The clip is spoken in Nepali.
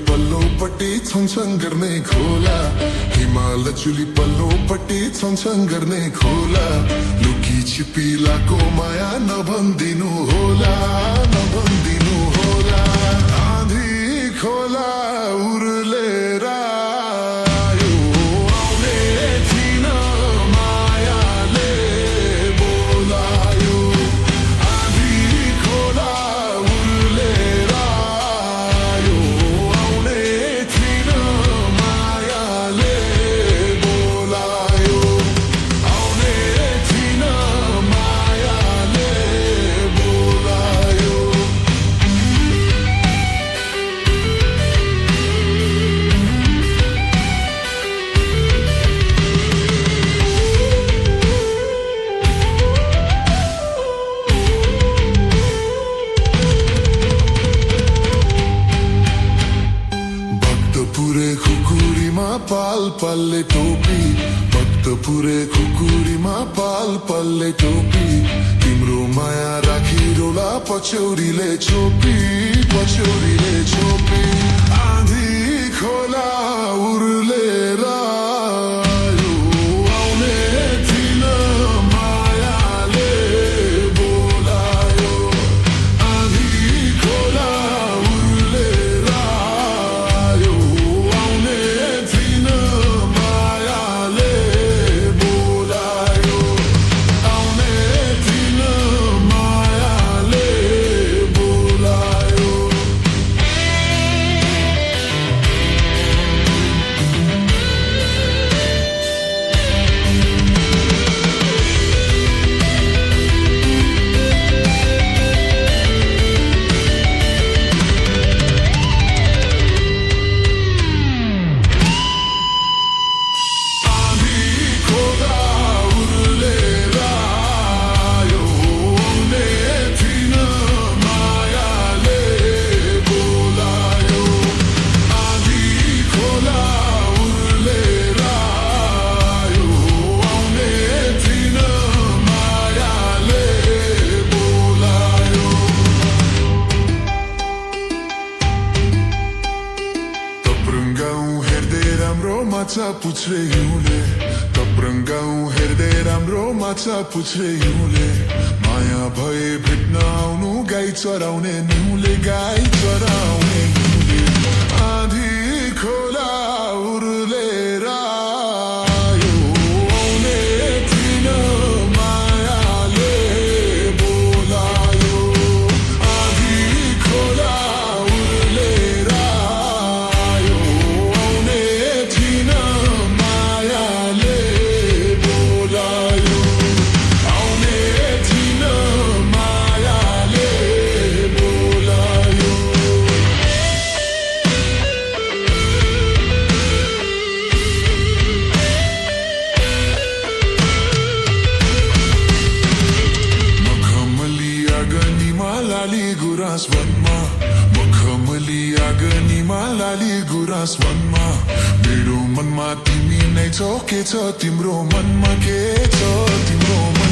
पल्लोपट्टि छङछङ गर्ने खोला हिमाल चुली पल्लोपट्टि छङछङ गर्ने खोला लुकी छिपिलाको माया नभन्दिनु होला नभन्दिनु होला आँधी खोला उर्लेर आयो आउने थिन मायाले बोलायो आँधी खोला उर्लेर आयो आउने थिन मायाले बोलायो आउने थिन मायाले बोलायो भक्तपुरे खुकुरीमा पाल पालले टोपी भक्तपुरे खुकुरीमा पाल पालले टोपी तिम्रो माया राखिरोला पछौरीले छोपी पछौरीले छोपी आँधी खोला उर्लेर आयो आउने थिन मायाले बोलायो आँधी खोला उर्लेर आयो आउने थिन मायाले बोलायो आउने थिन मायाले बोलायो आँधी खोला उर्लेर आयो आउने थिन मायाले बोलायो आँधी खोला उर्लेर आयो आउने थिन मायाले बोलायो तप्रङ्गाउँ हेर्दै राम्रो माछा पुछ्रे हिउँले तप्रङ्गाउँ हेर्दै राम्रो माछा पुछ्रे हिउँले माया भए भेट्न आउनु गाई चराउने निहुले गाई चराउने निहुले आँधी खोला उर्लेर आयो आउने थिन मायाले बोलायो आँधी खोला उर्लेर आयो आउने थिन मायाले बोलायो आउने थिन मायाले बोलायो मखमली आँगनीमा लाली गुराँस वनमा मखमली आँगनीमा लाली गुराँस वनमा मेरो मनमा तिमी नै छौ के छ तिम्रो मनमा के छ तिम्रो मन